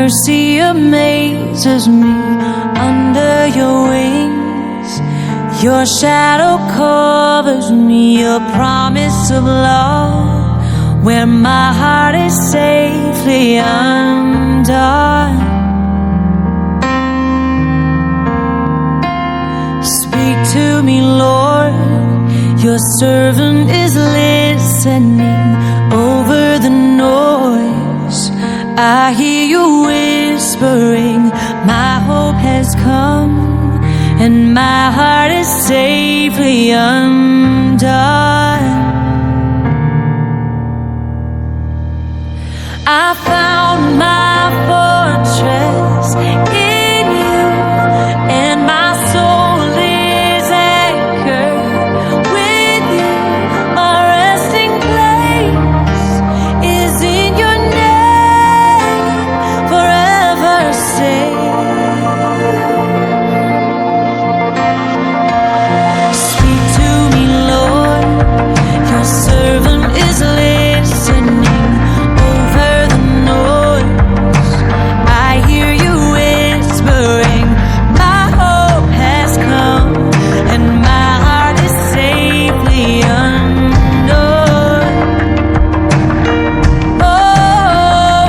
mercy amazes me. Under your wings, your shadow covers me. Your promise of love, where my heart is safely undone. Speak to me, Lord, your servant is listening. Over the noise, I hear you whispering, my hope has come, and my heart is safely undone. I found my fortress in you, and my soul is anchored with you. My resting place is in your name, forever safe. Speak to me, Lord, your servant is listening. Over the noise, I hear you whispering, my hope has come, and my heart is safely undone. Oh,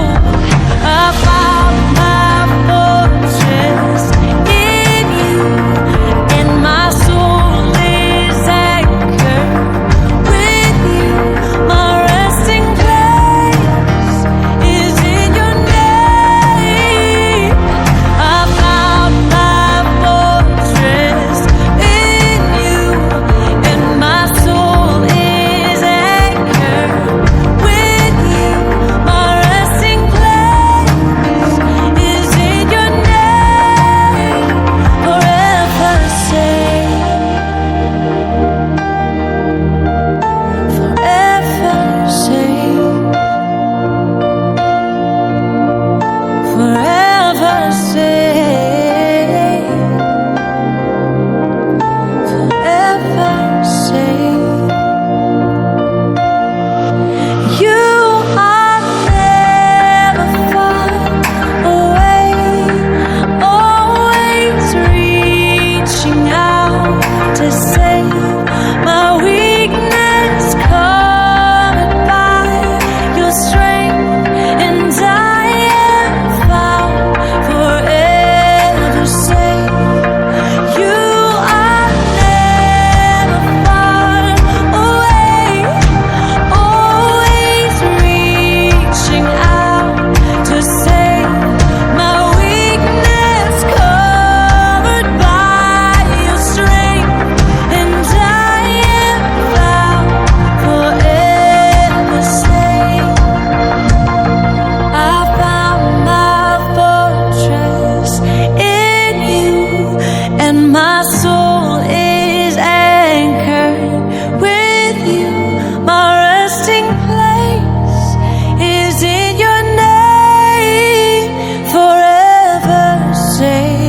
I found my fortress in you, and my soul is anchored with you. My resting place is in your name. I found my fortress in you, and my soul is anchored with you. My resting place is in your name, forever safe, forever safe, forever safe, forever safe. You are never far away, always reaching out to save my weakness, covered by your strength, and I am found forever safe. You are never far away, always reaching out to save my weakness, covered by your strength, and I am found forever safe. I found my fortress in you, and my soul is anchored with you. My resting place is in your name, forever safe.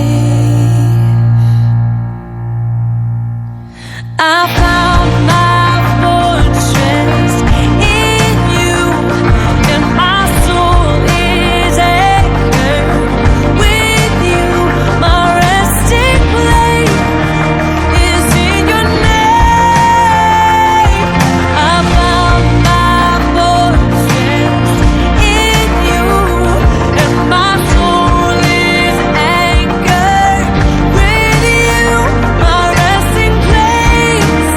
I found my fortress in you, and my soul is anchored with you. My resting place is in your name. I found my fortress in you, and my soul is anchored with you. My resting place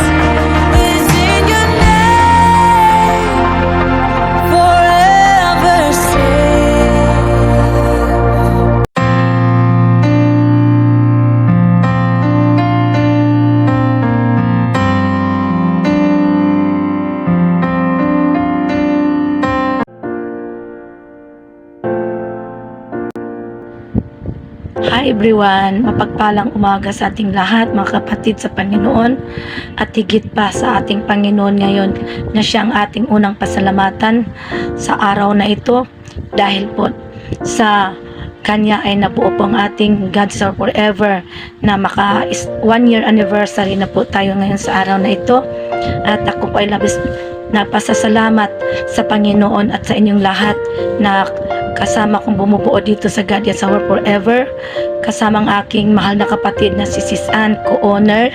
is in your name, forever safe. Hi everyone! Mapagpalang umaga sa ating lahat, mga kapatid sa Panginoon, at higit pa sa ating Panginoon ngayon na siya ang ating unang pasalamatan sa araw na ito, dahil po sa Kanya ay nabuo po ang ating God's Our Forever na maka 1 year anniversary na po tayo ngayon sa araw na ito. At ako po ay labis na pasasalamat sa Panginoon at sa inyong lahat na kasama kong bumubuo dito sa God is Our Forever, kasama ang aking mahal na kapatid na si Sis Ann, co-owner,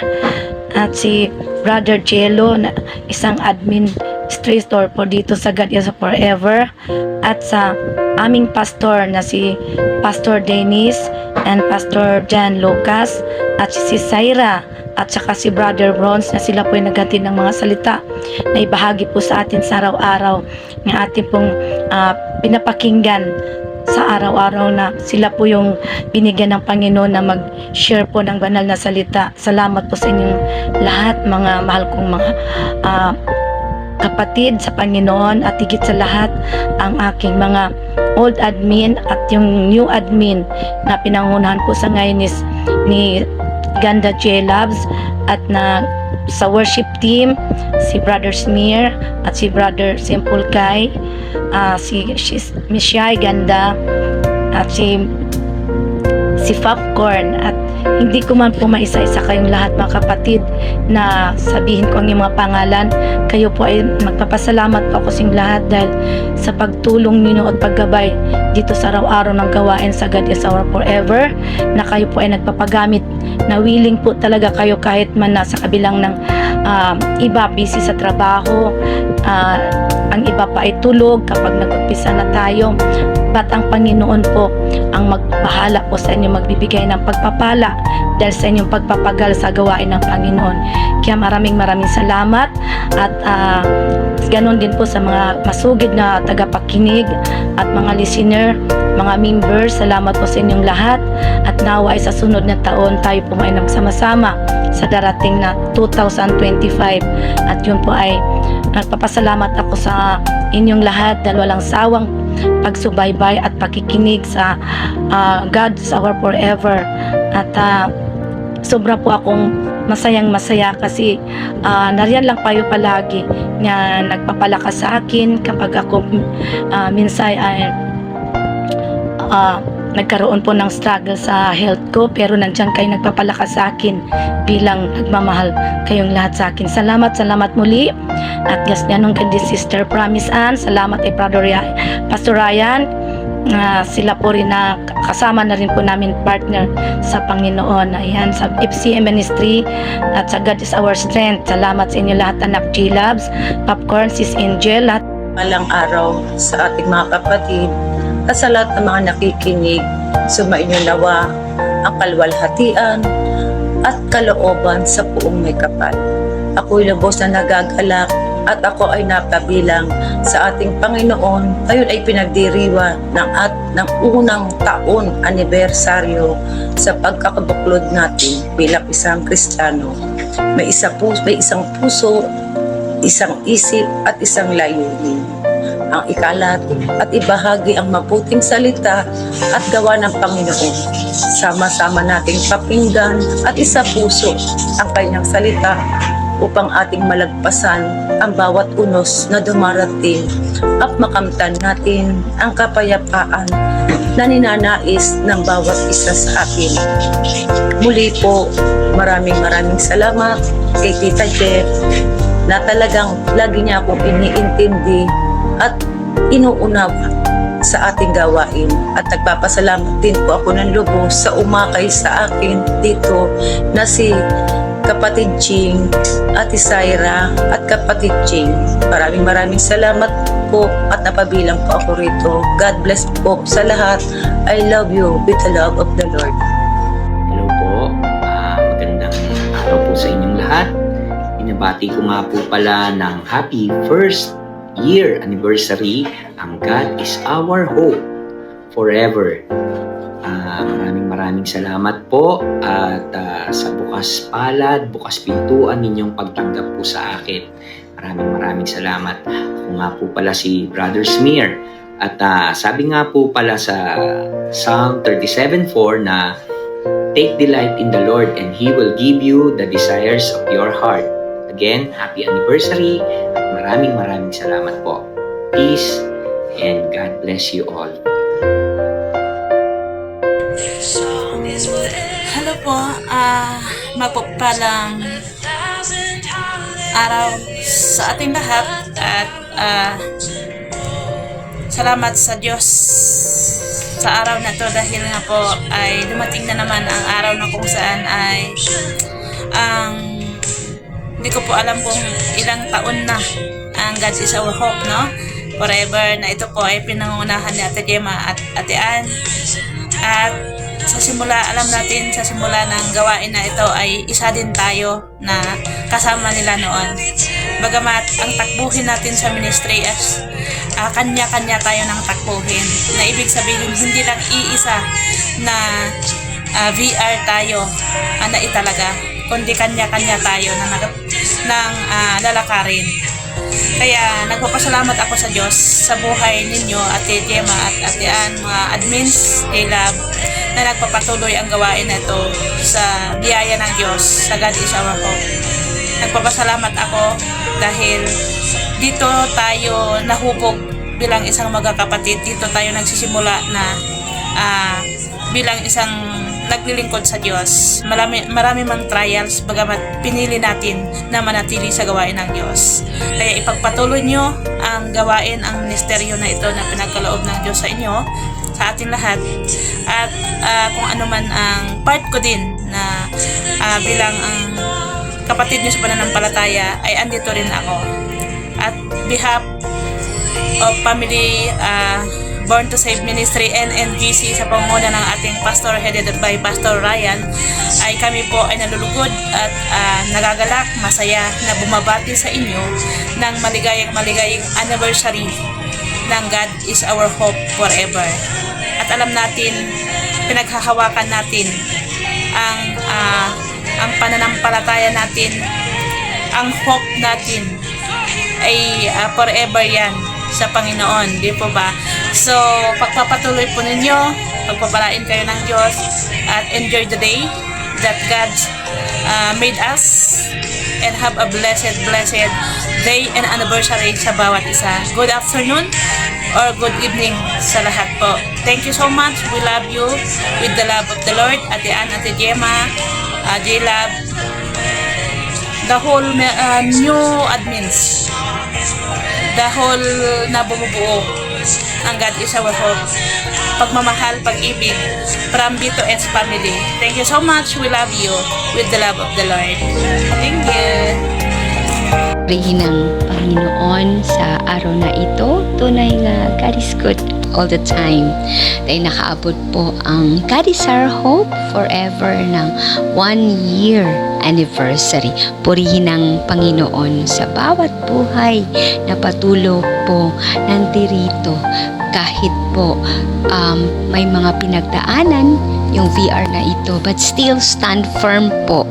at si Brother Jello, na isang administrator po dito sa God is Forever, at sa aming pastor na si Pastor Dennis and Pastor Jan Lucas, at si Syra, at saka si Brother Bronze, na sila po ay naghatid ng mga salita na ibahagi po sa atin sa araw-araw ng ating pong pinapakinggan sa araw-araw, na sila po yung binigyan ng Panginoon na mag-share po ng banal na salita. Salamat po sa inyong lahat, mga mahal kong mga kapatid sa Panginoon, at higit sa lahat ang aking mga old admin at yung new admin na pinangunahan po sa ngayon is ni Ganda J. Labs, at na sa worship team si Brother Smear at si Brother Simple Kai, si Miss Shai Ganda, at si Popcorn, at hindi ko man po maisa-isa kayong lahat, mga kapatid, na sabihin ko ang inyong mga pangalan. Kayo po ay magpapasalamat po ako sa inyong lahat dahil sa pagtulong ninyo at paggabay dito sa araw-araw ng gawain sa God is Our Forever, na kayo po ay nagpapagamit, na willing po talaga kayo kahit man nasa kabilang ng iba busy sa trabaho, ang iba pa ay tulog kapag nag-umpisa na tayo. But ang Panginoon po ang magbahala po sa inyo, magbibigay ng pagpapala dahil sa inyong pagpapagal sa gawain ng Panginoon. Kaya maraming salamat, at ganon din po sa mga masugid na tagapakinig at mga listener, mga members. Salamat po sa inyong lahat, at nawa ay sa sunod na taon tayo po ay nagsama-sama sa darating na 2025, at yun po ay nagpapasalamat ako sa inyong lahat dahil walang sawang pagsubaybay at pakikinig sa God's Our Forever. At sobra po akong masayang-masaya kasi nariyan lang kayo palagi na nagpapalakas sa akin kapag ako minsan ay nagkaroon po ng struggle sa health ko, pero nandiyan kayo nagpapalakas sa akin bilang nagmamahal kayong lahat sa akin. Salamat muli. At ganun din Sister Promise Ann, salamat kay Pastor Ryan, sila po rin na kasama na rin po namin partner sa Panginoon. Ayan, sa FCM Ministry at sa God is Our Strength. Salamat sa inyo lahat, anak G Labs, Popcorn, Sis Angel, at Malang araw sa ating mga kapatid at sa lahat ng mga nakikinig. Sumainyo nawa ang kalwalhatian at kalooban sa buong may kapal. Ako'y lubos na nagagalak at ako ay napabilang sa ating Panginoon. Ngayon ay pinagdiriwa ng unang taon anibersaryo sa pagkakabuklod natin bilang isang Kristiyano. May isang puso, isang isip at isang layunin. Ang ikalat at ibahagi ang mabuting salita at gawa ng Panginoon. Sama-sama nating papinggan at isa puso ang kanyang salita upang ating malagpasan ang bawat unos na dumarating at makamtan natin ang kapayapaan na ninanais ng bawat isa sa atin. Muli po, maraming salamat kay Tita Jeff na talagang lagi niya akong iniintindi at inuunawa sa ating gawain, at nagpapasalamat din po ako ng lubos sa umakay sa akin dito na si Kapatid Ching, Ate Syra at Kapatid Ching. Maraming salamat po at napabilang po ako rito. God bless po sa lahat. I love you with the love of the Lord. Hello po, magandang araw po sa inyong lahat. Binabati ko nga po pala ng happy first year anniversary ang God is Our Hope Forever. Maraming salamat po, at sa bukas palad, bukas pintuan ninyong pagtanggap po sa akin. Maraming salamat. Ako nga po pala si Brother Smear, at sabi nga po pala sa Psalm 37:4 na take delight in the Lord and He will give you the desires of your heart. Again, happy anniversary at maraming salamat po. Peace and God bless you all. Hello po, mapagpalang araw sa ating lahat, at salamat sa Diyos sa araw na to dahil nga po ay dumating na naman ang araw na kung saan ay hindi ko po alam kung ilang taon na ang God is our hope, no? Forever na ito po ay pinangunahan ni Ate Gemma at Ate Ann. At sa simula, alam natin sa simula ng gawain na ito ay isa din tayo na kasama nila noon. Bagamat ang takbuhin natin sa ministry as kanya-kanya tayo ng takbuhin. Na ibig sabihin, hindi lang iisa na VR tayo na italaga, kundi kanya-kanya tayo ng lalakarin. Kaya nagpapasalamat ako sa Diyos sa buhay ninyo, Ate Gemma at Ate Ann, mga admins, Lab, na nagpapatuloy ang gawain na ito sa biyaya ng Diyos, sa God is our hope. Nagpapasalamat ako dahil dito tayo nahubog bilang isang magkakapatid. Dito tayo nagsisimula na bilang isang naglilingkod sa Diyos. Marami mang trials, bagamat pinili natin na manatili sa gawain ng Diyos. Kaya ipagpatuloy nyo ang gawain, ang ministeryo na ito na pinagkaloob ng Diyos sa inyo, sa ating lahat. At kung ano man ang part ko din na bilang ang kapatid nyo sa pananampalataya, ay andito rin ako. At behalf of family Born to Save Ministry NNGC sa pangunguna ng ating pastor headed by Pastor Ryan, ay kami po ay nalulugod at nagagalak, masaya na bumabati sa inyo ng maligayang anniversary ng God is our hope forever. At alam natin, pinaghahawakan natin ang pananampalataya natin, ang hope natin ay forever yan sa Panginoon, di po ba? So, pagpapatuloy po ninyo, pagpapalain kayo ng Diyos at enjoy the day that God made us, and have a blessed day and anniversary sa bawat isa. Good afternoon or good evening sa lahat po. Thank you so much. We love you with the love of the Lord. Ate Ann, Ate Gemma, J-Lab, the whole new admins, the whole na bumubuo ang God is our hope. Pagmamahal, pag-ibig from B2S family. Thank you so much. We love you with the love of the Lord. Thank you. Purihin ng Panginoon sa araw na ito. Tunay nga God is good all the time. Dahil nakaabot po ang God is our hope forever ng 1 year anniversary. Purihin ng Panginoon sa bawat buhay na patuloy po nandirito kahit po may mga pinagdaanan yung VR na ito, but still stand firm po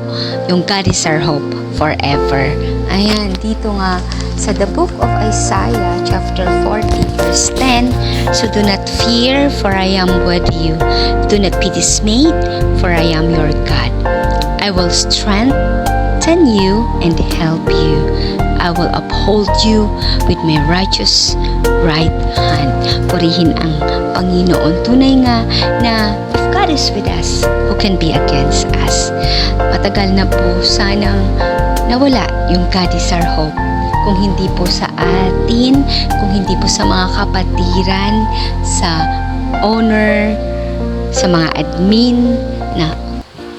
yung God is our hope forever. Ayan, dito nga sa the book of Isaiah chapter 40 verse 10, so do not fear, for I am with you. Do not be dismayed, for I am your God. I will strengthen you and help you. I will uphold you with my righteous right hand. Purihin ang Panginoon. Tunay nga na if God is with us, who can be against us? Matagal na po sanang nawala yung God is our hope. Kung hindi po sa atin, kung hindi po sa mga kapatiran, sa owner, sa mga admin, na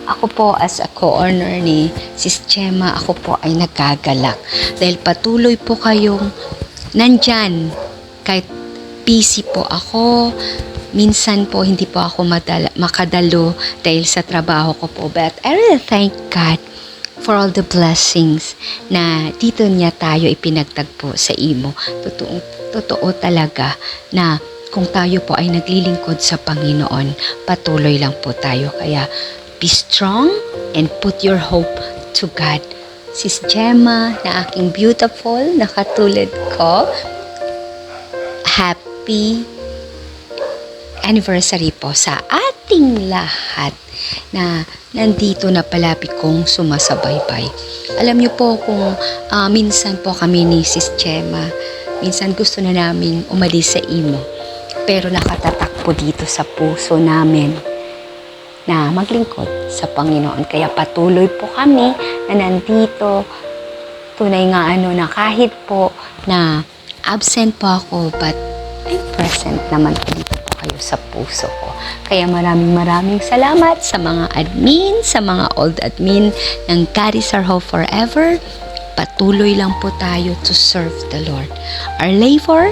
ako po as a co-owner ni Sis Gemma, ako po ay nagagalak. Dahil patuloy po kayong nandyan. Kahit busy po ako, minsan po hindi po ako makadalo dahil sa trabaho ko po. But I really thank God for all the blessings na dito niya tayo ipinagtagpo sa imo. Totoo talaga na kung tayo po ay naglilingkod sa Panginoon, patuloy lang po tayo. Kaya be strong and put your hope to God. Sis Gemma, na aking beautiful, na katulad ko, happy anniversary po sa ating lahat na nandito na palapit kong sumasabaybay. Alam niyo po kung minsan po kami ni Sis Gemma, minsan gusto na namin umalis sa imo, pero nakatatak po dito sa puso namin na maglingkod sa Panginoon. Kaya patuloy po kami na nandito. Tunay nga na kahit po na absent po ako, but ay present naman po dito po kayo sa puso ko. Kaya maraming salamat sa mga admin, sa mga old admin ng God is our hope forever. Patuloy lang po tayo to serve the Lord. Our labor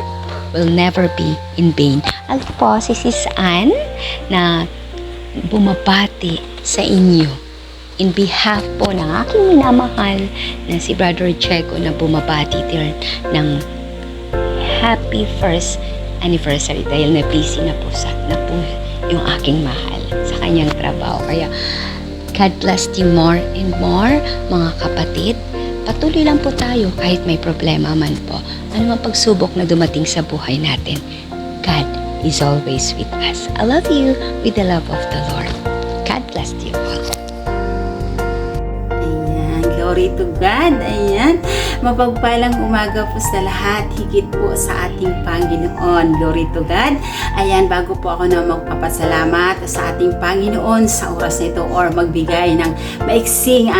will never be in vain. At po si Sis Ann na bumabati sa inyo in behalf po ng aking minamahal na si Brother Checo na bumabati din ng happy first anniversary dahil na-busy na po yung aking mahal sa kanyang trabaho. Kaya God bless you more and more, mga kapatid. Patuloy lang po tayo kahit may problema man po. Ano mang pagsubok na dumating sa buhay natin, God is always with us. I love you with the love of the Lord. God bless you all. Ayan, glory to God. Ayan, mapagpalang umaga po sa lahat, higit po sa ating Panginoon. Glory to God. Ayan, bago po ako na magpapasalamat sa ating Panginoon sa oras na ito or magbigay ng maiksing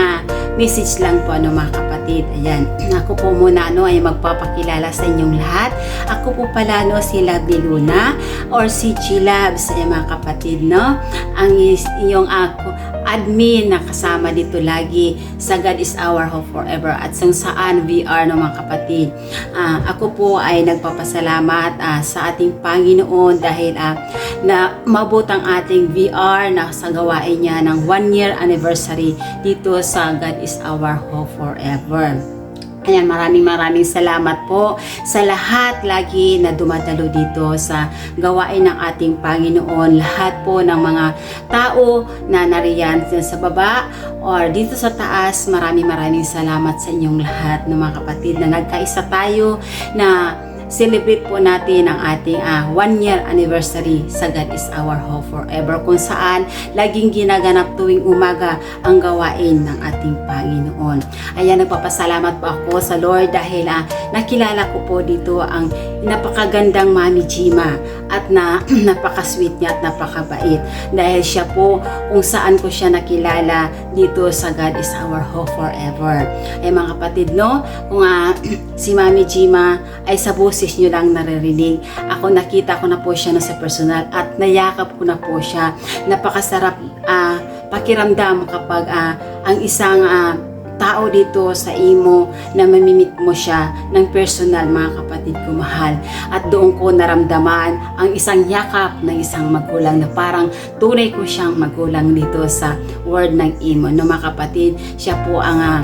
message lang po mga kapatid. Ayan, ako po muna ay magpapakilala sa inyong lahat. Ako po pala si Lovely Luna or si G Labs, mga kapatid, ang iyong admin na kasama dito lagi sa God is our hope forever at saan we are mga kapatid. Ako po ay nagpapasalamat sa ating Panginoon dahil na mabutang ating VR na sa gawain niya ng 1 year anniversary dito sa God is our hope forever. Ayan, maraming salamat po sa lahat lagi na dumadalo dito sa gawain ng ating Panginoon. Lahat po ng mga tao na nariyan sa baba or dito sa taas, maraming salamat sa inyong lahat ng mga kapatid na nagkaisa tayo na celebrate po natin ang ating 1 year anniversary sa God is our hope forever, kung saan laging ginaganap tuwing umaga ang gawain ng ating Panginoon. Ayan, nagpapasalamat po ako sa Lord dahil nakilala ko po dito ang napakagandang Mami Jima at napaka-sweet niya at napakabait dahil siya po kung saan ko siya nakilala dito sa God is our hope forever. Ay mga kapatid, kung si Mami Jima ay sa boses nyo lang naririnig, ako nakita ko na po siya sa personal at nayakap ko na po siya. Napakasarap pakiramdam kapag ang isang tao dito sa imo na mamimit mo siya ng personal, mga kapatid ko mahal. At doon ko naramdaman ang isang yakap ng isang magulang na parang tunay ko siyang magulang dito sa word ng imo. Mga kapatid, siya po ang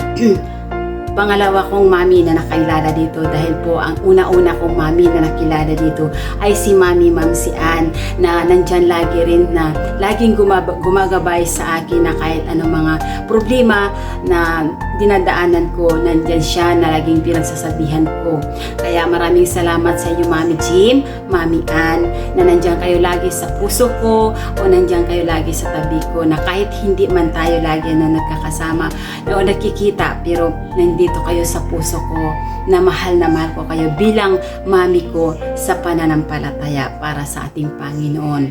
pangalawa kong mami na nakilala dito dahil po ang una-una kong mami na nakilala dito ay si Ma'am si Ann na nandyan lagi rin na laging gumagabay sa akin na kahit anong mga problema na dinadaanan ko, nandyan siya na laging pinagsasabihan ko. Kaya maraming salamat sa inyo Mami Jim, Mami Ann, na nandyan kayo lagi sa puso ko o nandyan kayo lagi sa tabi ko na kahit hindi man tayo lagi na nagkakasama o nakikita, pero nandito kayo sa puso ko na mahal ko kayo bilang mami ko sa pananampalataya para sa ating Panginoon.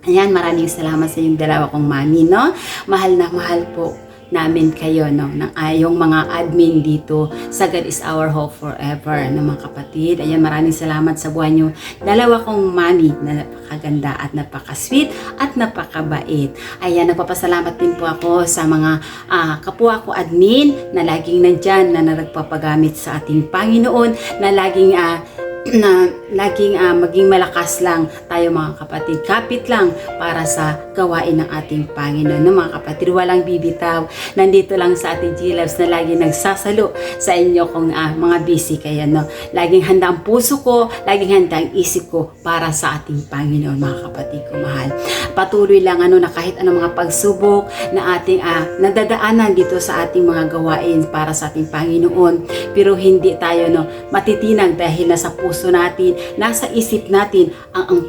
Ayan, maraming salamat sa inyong dalawa kong mami, Mahal na mahal po namin kayo, ng ayong mga admin dito sa God is our hope forever, mga kapatid. Ayan, maraming salamat sa buhay nyo. Dalawa kong mami na napakaganda at napaka-sweet at napakabait. Ayan, nagpapasalamat din po ako sa mga kapwa ko admin na laging nandyan na nagpapagamit sa ating Panginoon, na laging maging malakas lang tayo mga kapatid. Kapit lang para sa gawain ng ating Panginoon. Mga kapatid, walang bibitaw. Nandito lang sa ating G-Labs na lagi nagsasalo sa inyo kung mga busy kayo. Laging handa ang puso ko, laging handa ang isip ko para sa ating Panginoon, mga kapatid ko mahal. Patuloy lang na kahit anong mga pagsubok na ating nadadaanan dito sa ating mga gawain para sa ating Panginoon. Pero hindi tayo matitinag dahil nasa puso natin, nasa isip natin ang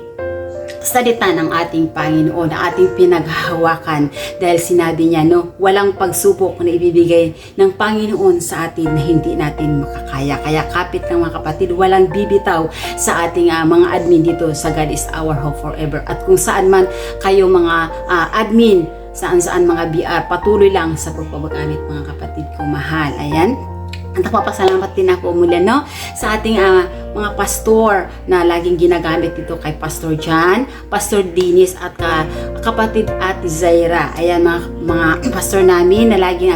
salita ng ating Panginoon na ating pinaghahawakan dahil sinabi niya walang pagsubok na ibibigay ng Panginoon sa atin na hindi natin makakaya. Kaya kapit ng mga kapatid, walang bibitaw sa ating mga admin dito sa God is our hope forever. At kung saan man kayo mga admin, saan mga BR, patuloy lang sa pagpapagamit mga kapatid ko mahal. Ayan. At napapasalamat din ako muli sa ating mga pastor na laging ginagamit dito kay Pastor John, Pastor Dennis at kapatid Ate Zaira. Ayan mga pastor namin na laging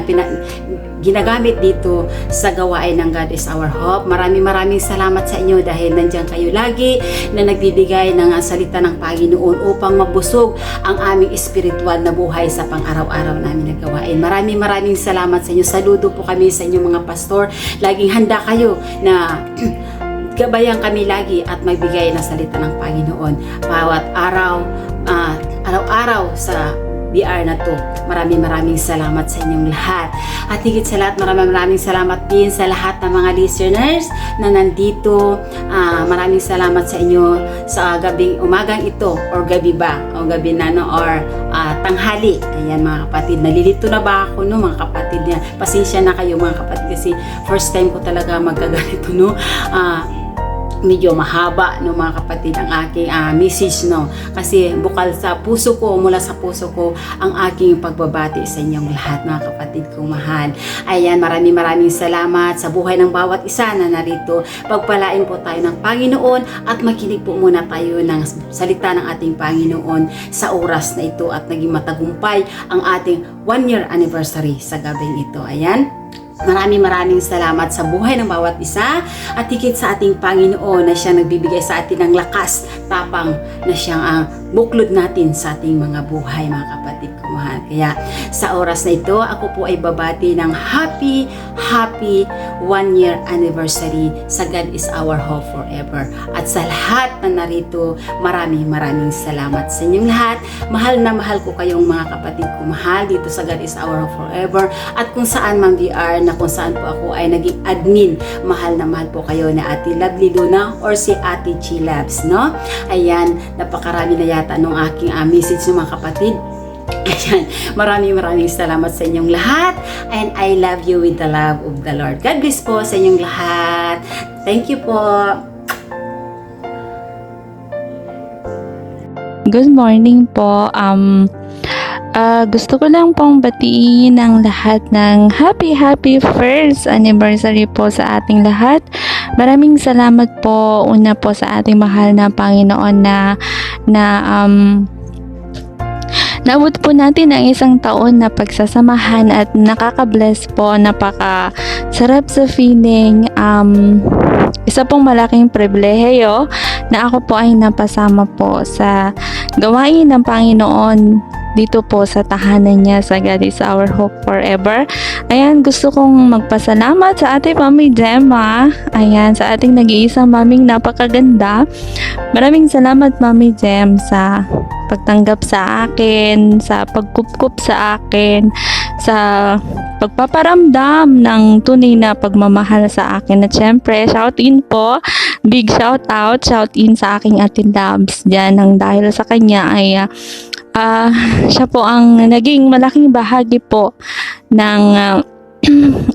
ginagamit dito sa gawain ng God is Our Hope. Maraming salamat sa inyo dahil nandiyan kayo lagi na nagbibigay ng salita ng Panginoon upang mabusog ang aming espiritual na buhay sa pang-araw-araw namin na gawain. Maraming salamat sa inyo. Saludo po kami sa inyo mga pastor. Laging handa kayo na gabayan kami lagi at magbigay ng salita ng Panginoon bawat araw-araw sa BR na to. Maraming salamat sa inyong lahat. At higit sa lahat, maraming salamat din sa lahat ng mga listeners na nandito. Maraming salamat sa inyo sa umagang ito or gabi ba? O gabi na no or tanghali. Ayan mga kapatid, nalilito na ba ako no mga kapatid niya? Pasensya na kayo mga kapatid kasi first time ko talaga magkaganito no. Medyo mahaba no mga kapatid ang aking message no kasi bukal sa puso ko, mula sa puso ko ang aking pagbabati sa inyong lahat mga kapatid kong mahal. Ayan, maraming salamat sa buhay ng bawat isa na narito. Pagpalain po tayo ng Panginoon at makinig po muna tayo ng salita ng ating Panginoon sa oras na ito at naging matagumpay ang ating 1-year anniversary sa gabing ito. Ayan, maraming salamat sa buhay ng bawat isa at higit sa ating Panginoon na siya nagbibigay sa atin ng lakas, tapang na siyang ang buklod natin sa ating mga buhay mga kapatid ko mahal. Kaya sa oras na ito, ako po ay babati ng happy 1-year anniversary sa God is Our Hope Forever. At sa lahat na narito, maraming salamat sa inyong lahat. Mahal na mahal ko kayong mga kapatid ko mahal dito sa God is Our Hope Forever at kung saan man VR na kung saan po ako ay naging admin. Mahal na mahal po kayo na Ate Lovely Luna or si Ate Chi Labs, no? Ayan, napakarami na yata nung aking message ng mga kapatid. Ayan, maraming salamat sa inyong lahat and I love you with the love of the Lord. God bless po sa inyong lahat. Thank you po. Good morning po. Gusto ko lang pong batiin ang lahat ng happy first anniversary po sa ating lahat. Maraming salamat po una po sa ating mahal na Panginoon na naabot po natin ang isang taon na pagsasamahan at nakaka-bless po, napaka-sarap sa feeling. Isa pong malaking pribilehiyo na ako po ay napasama po sa gawain ng Panginoon dito po sa tahanan niya sa God is Our Hope Forever. Ayan, gusto kong magpasalamat sa ating Mami Gemma. Ayan, sa ating nag-iisang maming napakaganda. Maraming salamat Mami Gem sa pagtanggap sa akin, sa pagkup sa akin, sa pagpaparamdam ng tunay na pagmamahal sa akin. At syempre, shout in po, big shout in sa aking Ate Labs dyan, nang dahil sa kanya ay siya po ang naging malaking bahagi po ng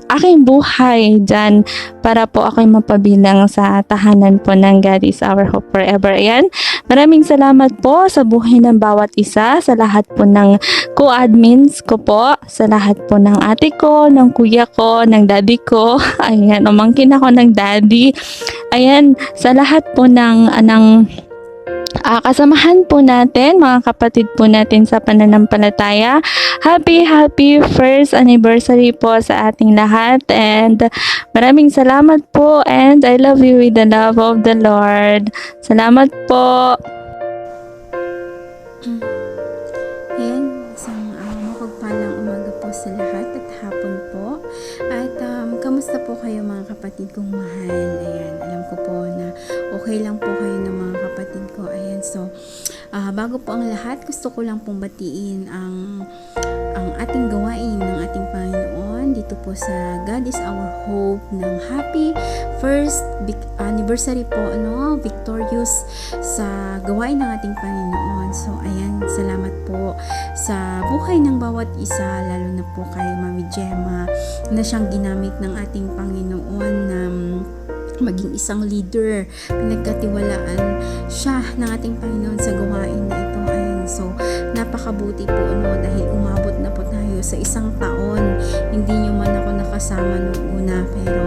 aking buhay dyan para po ako'y mapabilang sa tahanan po ng God is Our Hope Forever. Ayan, maraming salamat po sa buhay ng bawat isa, sa lahat po ng co-admins ko po, sa lahat po ng ate ko, ng kuya ko, ng daddy ko. Ayan, umangkin ako ng daddy. Ayan, sa lahat po ng kasamahan po natin, mga kapatid po natin sa pananampalataya. Happy first anniversary po sa ating lahat and maraming salamat po and I love you with the love of the Lord. Salamat po. Ayan, isang mapagpalang umaga po sa lahat at hapon po. At kamusta po kayo mga kapatid kong mahal? Ayan, alam ko po na okay lang po kayo ng mga kapatid ko. Ayan, so bago po ang lahat, gusto ko lang pong batiin ang ating gawain ng ating Panginoon dito po sa God is Our Hope ng happy first anniversary po, victorious sa gawain ng ating Panginoon. So ayan, salamat po sa buhay ng bawat isa, lalo na po kay Mami Gemma na siyang ginamit ng ating Panginoon na maging isang leader. Pinagkatiwalaan siya ng ating Panginoon sa gawain na ito. Ayun, so napakabuti po dahil umabot na po tayo sa isang taon. Hindi nyo man ako nakasama noong una, pero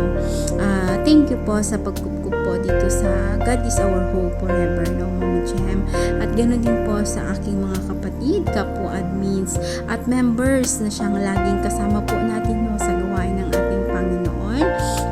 thank thank you po sa pagkukup po dito sa God is our hope forever, no, Mami Jem. At ganoon din po sa aking mga kapatid, kapwa admins at members na siyang laging kasama po natin, no, sa gawain ng ating Panginoon.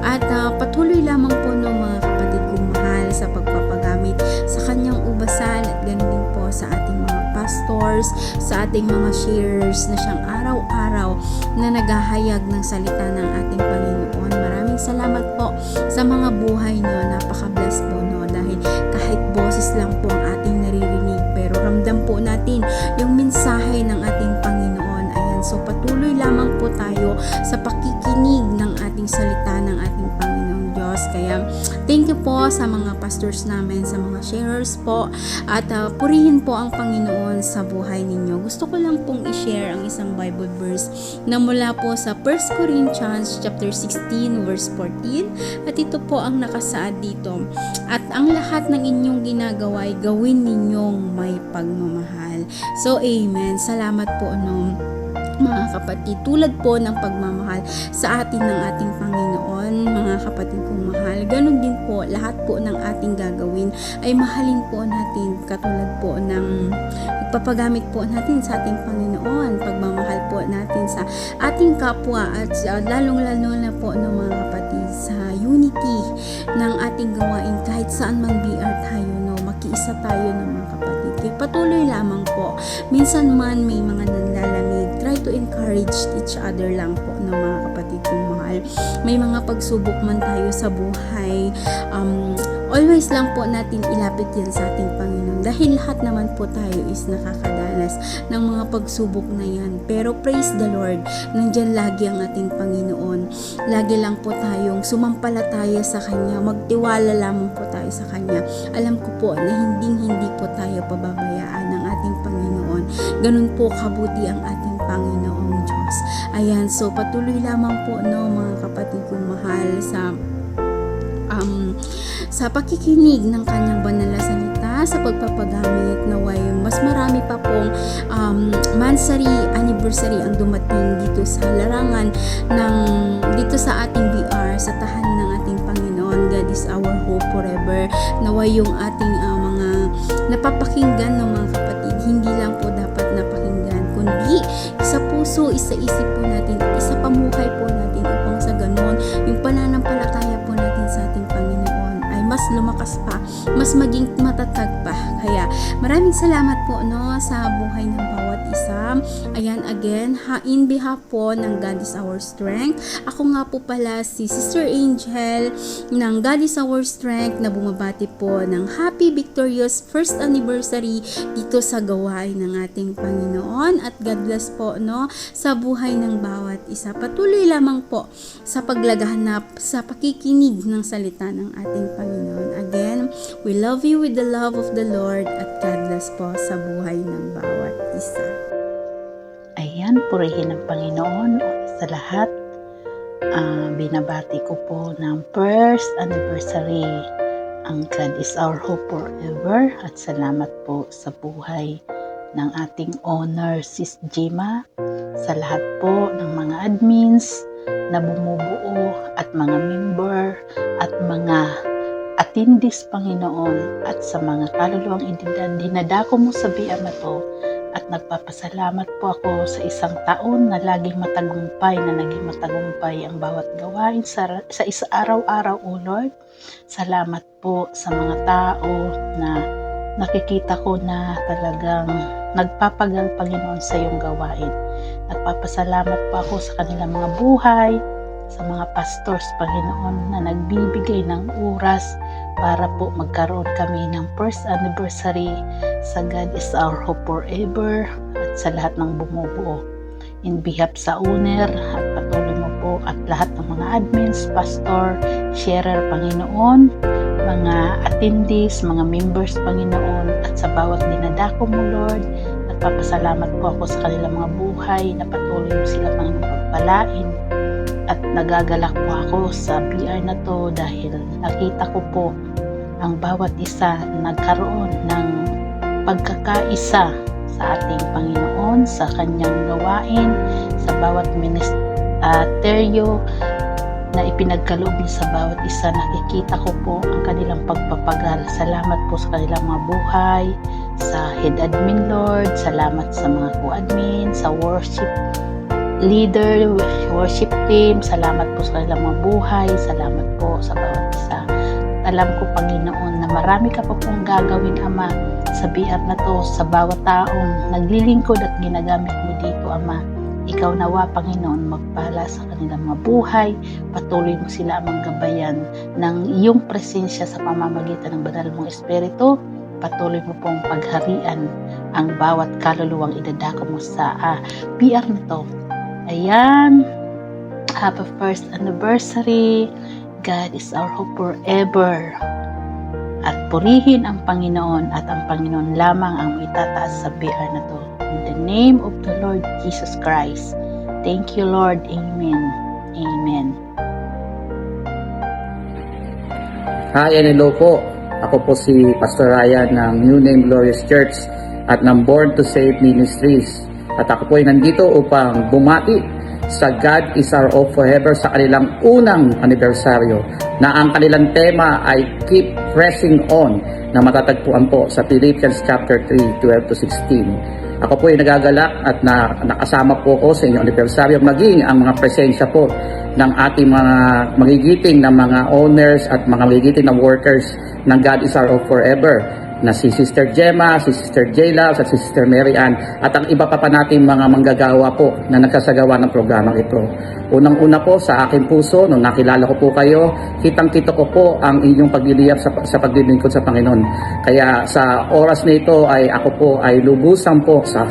At patuloy lamang po, no, mga kapatid kong mahal, sa pagpapagamit sa kanyang ubasan at ganoon din po sa ating mga pastors, sa ating mga sharers na siyang araw-araw na naghahayag ng salita ng ating Panginoon. Maraming salamat po sa mga buhay nyo. Napaka-bless po, no, dahil kahit boses lang po ang ating naririnig, pero ramdam po natin yung mensahe ng ating Panginoon. Ayan, so patuloy lamang po tayo sa pakikinig ng ating salita ng ating Panginoong Diyos. Kaya thank you po sa mga pastors namin, sa mga sharers po, at purihin po ang Panginoon sa buhay ninyo. Gusto ko lang pong i-share ang isang Bible verse na mula po sa 1 Corinthians chapter 16 verse 14, at ito po ang nakasaad dito: at ang lahat ng inyong ginagawa ay gawin ninyong may pagmamahal. So amen. Salamat po, no, mga kapatid, tulad po ng pagmamahal sa atin ng ating Panginoon, mga kapatid kong mahal, ganun din po lahat po ng ating gagawin ay mahalin po natin, katulad po ng pagpapagamit po natin sa ating Panginoon, pagmamahal po natin sa ating kapwa, at lalong-lalo na po, no, mga kapatid, sa unity ng ating gawain. Kahit saan man BR tayo, no, makiisa tayo ng mga kapatid. Kaya patuloy lamang po, minsan man may mga nanlalamig, try to encourage each other lang po, no, mga kapatid kong mahal. May mga pagsubok man tayo sa buhay, always lang po natin ilapit yan sa ating Panginoon, dahil lahat naman po tayo is nakakadanas ng mga pagsubok na yan. Pero praise the Lord, nandyan lagi ang ating Panginoon. Lagi lang po tayong sumampalataya sa Kanya, magtiwala lamang po tayo sa Kanya. Alam ko po na hindi po tayo pababayaan ng ating Panginoon. Ganun po kabuti ang ating Panginoong Diyos. Ayan, so patuloy lamang po, no, mga kapatid kong mahal, sa pakikinig ng kanyang banal na salita, sa pagpapagamit, naway mas marami pa pong mansary anniversary ang dumating dito sa larangan dito sa ating BR, sa tahanan ng ating Panginoon. God is our hope forever. Naway yung ating mga napapakinggan ng mga kapatid, hindi lang po dapat napakinggan, kundi isa puso, isa isip po natin, isa pamuhay po natin, upang sa ganon yung pananampalataya po natin sa ating Panginoon ay mas lumakas pa, mas maging matatag pa. Kaya maraming salamat po, no, sa buhay ng bawat isa. Ayan, again, in behalf po ng God is our strength, ako nga po pala si Sister Angel ng God is our strength, na bumabati po ng happy victorious first anniversary dito sa gawain ng ating Panginoon. At God bless po, no, sa buhay ng bawat isa. Patuloy lamang po sa paglagahanap, sa pakikinig ng salita ng ating Panginoon. Again, we love you with the love of the Lord, at God bless po sa buhay ng bawat isa. Ayan, purihin ng Panginoon sa lahat. Binabati ko po ng first anniversary ang God is our hope forever, at salamat po sa buhay ng ating owner, Sis Jima, sa lahat po ng mga admins na bumubuo, at mga member, at mga attendees, Panginoon, at sa mga kaluluwang dinadako mo sa BR na to. At nagpapasalamat po ako sa isang taon na laging matagumpay, na naging matagumpay ang bawat gawain sa isa araw-araw, O Lord. Salamat po sa mga tao na nakikita ko na talagang nagpapagal, Panginoon, sa iyong gawain. Nagpapasalamat po ako sa kanilang mga buhay, sa mga pastors, Panginoon, na nagbibigay ng oras para po magkaroon kami ng first anniversary sa God is our hope forever, at sa lahat ng bumubuo. In behalf sa owner, at patuloy mo po, at lahat ng mga admins, pastor, sharer, Panginoon, mga attendees, mga members, Panginoon, at sa bawat dinadako mo, Lord, nagpapasalamat po ako sa kanilang mga buhay, na patuloy mo sila, Panginoon, pagpalain. At nagagalak po ako sa BR na to, dahil nakita ko po ang bawat isa nagkaroon ng pagkakaisa sa ating Panginoon, sa kanyang gawain, sa bawat ministeryo, na ipinagkaloob niyo sa bawat isa. Nakikita ko po ang kanilang pagpapagal. Salamat po sa kanilang mga buhay, sa head admin Lord, salamat sa mga co-admin, sa worship leader, worship team, salamat po sa kanilang mga buhay, salamat po sa bawat isa. Alam ko, Panginoon, na marami ka pa pong gagawin, Ama, sa BR na to, sa bawat taong naglilingkod at ginagamit mo dito, Ama. Ikaw nawa, Panginoon, magpala sa kanilang mga buhay, patuloy mo sila amang gabayan ng iyong presensya sa pamamagitan ng banal mong Espiritu. Patuloy mo pong pagharian ang bawat kaluluwang idadako mo sa BR na to. Ayan, happy first anniversary. God is our hope forever. At purihin ang Panginoon at ang Panginoon lamang ang itataas sa BR na to. In the name of the Lord Jesus Christ. Thank you, Lord. Amen. Amen. Hi and hello po. Ako po si Pastor Ryan ng New Name Glorious Church at ng Born to Save Ministries. At ako po ay nandito upang bumati sa God is our hope forever sa kanilang unang anibersaryo na ang kanilang tema ay Keep Pressing On na matatagpuan po sa Philippians chapter 3, 12 to 16. Ako po ay nagagalak at nakasama po ko sa inyong anibersaryo, maging ang mga presensya po ng ating mga magigiting na mga owners at mga magigiting na workers ng God is our hope forever na si Sister Gemma, si Sister J-Labs at si Sister Mary Ann at ang iba pa nating mga manggagawa po na nagsasagawa ng programang ito. Unang-una po sa aking puso, nung nakilala ko po kayo, kitang-kita ko po ang inyong pagliliyap sa paglilingkod sa Panginoon. Kaya sa oras na ito ay ako po ay lubusan po sa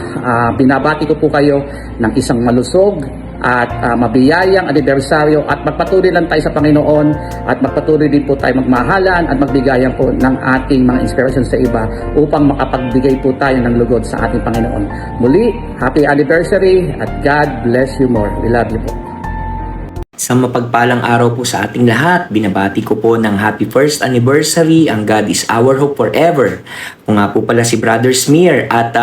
binabati ko po kayo ng isang malusog at mabiyayang anibersaryo at magpatuloy lang tayo sa Panginoon at magpatuloy din po tayo magmahalan at magbigayan po ng ating mga inspiration sa iba upang makapagbigay po tayo ng lugod sa ating Panginoon. Muli, happy anniversary at God bless you more. We love you po. Sa mapagpalang araw po sa ating lahat, binabati ko po ng happy first anniversary ang God is our hope forever. Kung nga po pala si Brother Smear at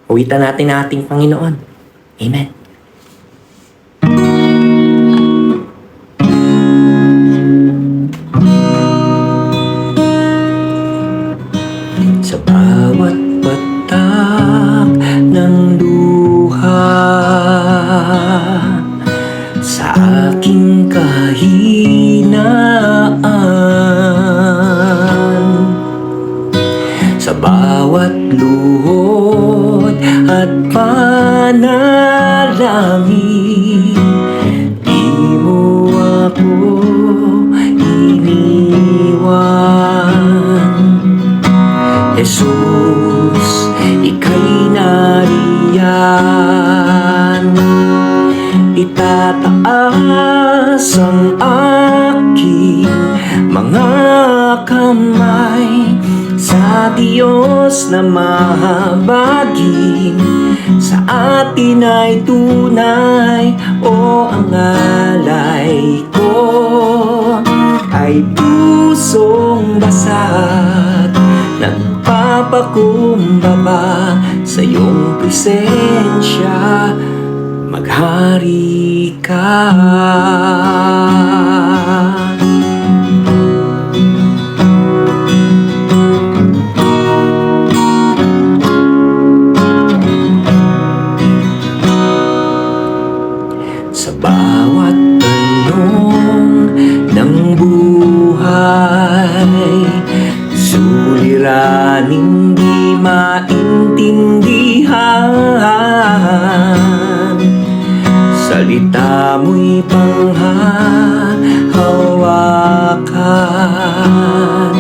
awitan natin ang ating Panginoon. Amen. Sa bawat patak ng luha, sa aking kahinaan, sa bawat luhod at panalangin, di mo ako iniwan. Jesus, ika'y nariyan. Itataas ang aking mga kamay sa Diyos na mahabagin. Sa atin ay tunay, o ang alay ko ay pusong basag, nagpapakumbaba sa iyong presensya, maghari ka. Sa bawat tanong ng buhay, suliraning di maintindihan, salita mo'y panghahawakan,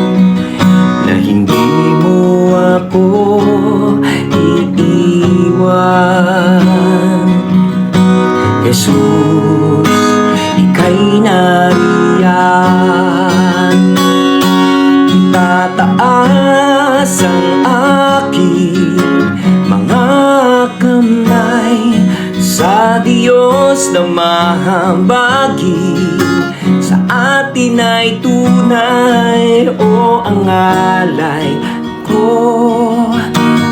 na hindi mo ako iiwan. Jesus, ika'y nariyan. Itataas ang aking mga kamay sa Diyos na mahabagin. Sa atin ay tunay, o ang alay ko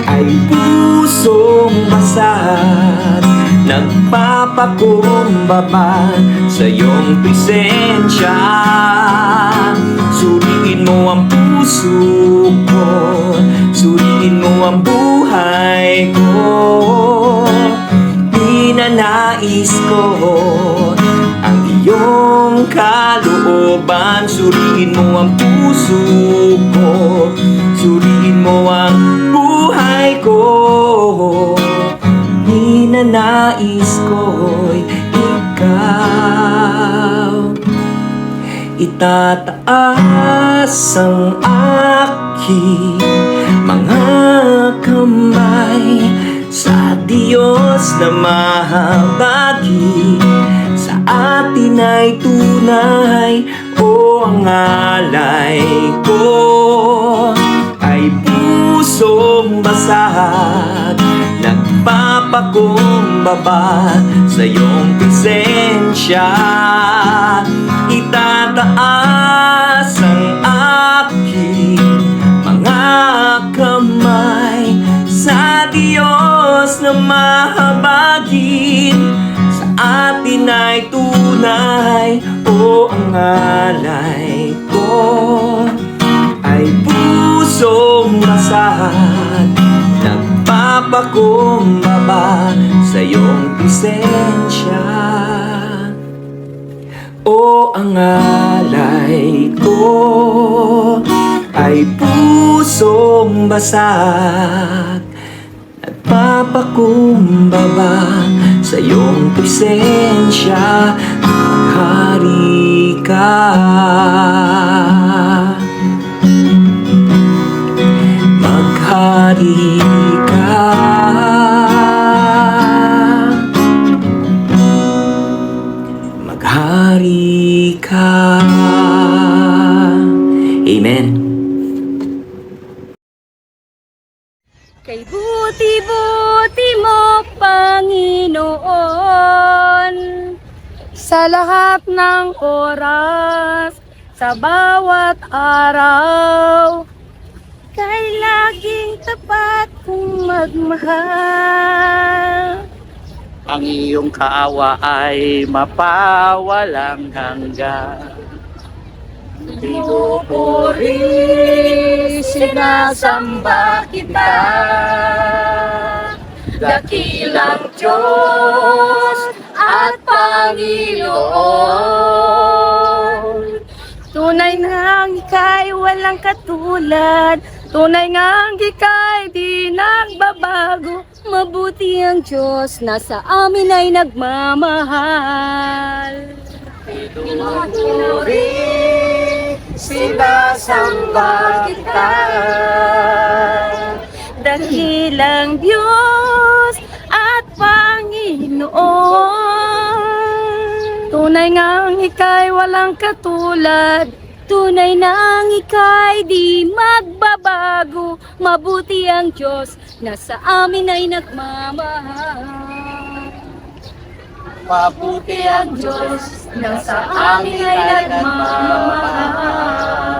ay pusong basag, nagpapakumbaba sa iyong presensya. Suriin mo ang puso ko, suriin mo ang buhay ko. Ninanais ko ang iyong kalooban. Suriin mo ang puso ko, suriin mo ang buhay ko. Ninanais ko'y ikaw. Itataas ang aking mga kamay sa Diyos na mahabagi. Sa atin ay tunay, o ang alay ko ay pusong basag, nagpapakumbaba sa iyong presensya. Itataas ang aking mga kamay sa Diyos na mahabagin. Sa atin ay tunay, o ang alay ko ay pusong basag, nagpapakumbaba sa iyong presensya. O ang alay ko ay pusong basag, nagpapakumbaba sa iyong presensya. Maghari ka, maghari ka, maghari ka. Amen. Kay buti-buti mo, Panginoon, sa lahat ng oras, sa bawat araw, kay laging tapat kong magmahal. Ang iyong kaawa ay mapawalang hanggan. Pinupuri, sinasamba kita, dakilang Diyos at Panginoon. Tunay ngang ika'y walang katulad, tunay ngang ika'y di nagbabago. Mabuti ang Diyos na sa amin ay nagmamahal. Pinupuri, sinasamba kita, dakilang Diyos at Panginoon. Tunay ngang ika'y walang katulad, tunay nang ika'y di magbabago. Mabuti ang Diyos na sa amin ay nagmamahal. Mabuti ang Diyos na sa amin ay nagmamahal.